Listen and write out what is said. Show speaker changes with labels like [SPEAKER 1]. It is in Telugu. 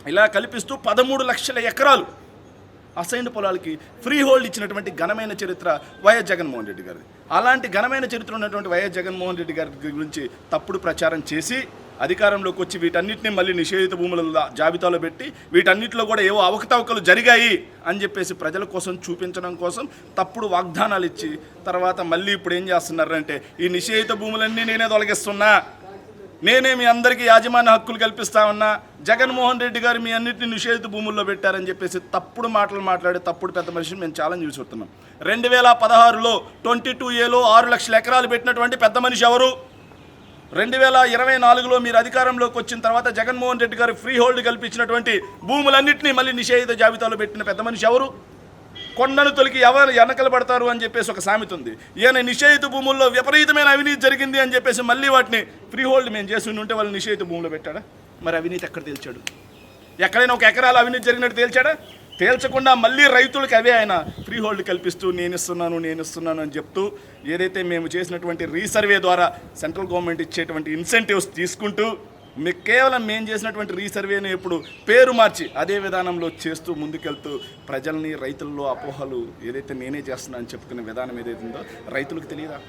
[SPEAKER 1] ఇలా కల్పిస్తూ 13 లక్షల ఎకరాలు అసైన్డ్ పొలాలకి ఫ్రీ హోల్డ్ ఇచ్చినటువంటి ఘనమైన చరిత్ర వైఎస్ జగన్మోహన్ రెడ్డి గారిది. అలాంటి ఘనమైన చరిత్ర ఉన్నటువంటి వైఎస్ జగన్మోహన్ రెడ్డి గారి గురించి తప్పుడు ప్రచారం చేసి అధికారంలోకి వచ్చి వీటన్నిటిని మళ్ళీ నిషేధిత భూముల జాబితాలో పెట్టి వీటన్నిటిలో కూడా ఏవో అవకతవకలు జరిగాయి అని చెప్పేసి ప్రజల కోసం చూపించడం కోసం తప్పుడు వాగ్దానాలు ఇచ్చి తర్వాత మళ్ళీ ఇప్పుడు ఏం చేస్తున్నారంటే ఈ నిషేధిత భూములన్నీ నేనే తొలగిస్తున్నా, నేనే మీ అందరికీ యాజమాన్య హక్కులు కల్పిస్తా ఉన్నా, జగన్మోహన్ రెడ్డి గారు మీ అన్నింటినీ నిషేధిత భూముల్లో పెట్టారని చెప్పేసి తప్పుడు మాటలు మాట్లాడే తప్పుడు పెద్ద మనిషిని మేము ఛాలెంజ్ చేసి వస్తున్నాం. 2016లో 22Aలో 6 లక్షల ఎకరాలు పెట్టినటువంటి పెద్ద మనిషి ఎవరు? 2024లో మీరు అధికారంలోకి వచ్చిన తర్వాత జగన్మోహన్ రెడ్డి గారు ఫ్రీ హోల్డ్ కల్పించినటువంటి భూములన్నింటినీ మళ్ళీ నిషేధిత జాబితాలో పెట్టిన పెద్ద మనిషి ఎవరు? కొండను తొలికి ఎవరు వెనకలు పడతారు అని చెప్పేసి ఒక సామెత ఉంది. ఈయన నిషేధిత భూముల్లో విపరీతమైన అవినీతి జరిగింది అని చెప్పేసి మళ్ళీ వాటిని ఫ్రీ హోల్డ్ మేము చేసి ఉంటే వాళ్ళు నిషేధిత భూముల్లో పెట్టాడా? మరి అవినీతి ఎక్కడ తేల్చాడు? ఎక్కడైనా ఒక ఎకరాల అవినీతి జరిగినట్టు తేల్చాడా? తేల్చకుండా మళ్ళీ రైతులకు అవే ఆయన ఫ్రీ హోల్డ్ కల్పిస్తూ నేను ఇస్తున్నాను అని చెప్తూ ఏదైతే మేము చేసినటువంటి రీసర్వే ద్వారా సెంట్రల్ గవర్నమెంట్ ఇచ్చేటువంటి ఇన్సెంటివ్స్ తీసుకుంటూ కేవలం మేము చేసినటువంటి రీసర్వేని ఇప్పుడు పేరు మార్చి అదే విధానంలో చేస్తూ ముందుకెళ్తూ ప్రజల్ని రైతుల్లో అపోహలు ఏదైతే నేనే చేస్తున్నా అని చెప్పుకునే విధానం ఏదైతే ఉందో రైతులకు తెలియదా?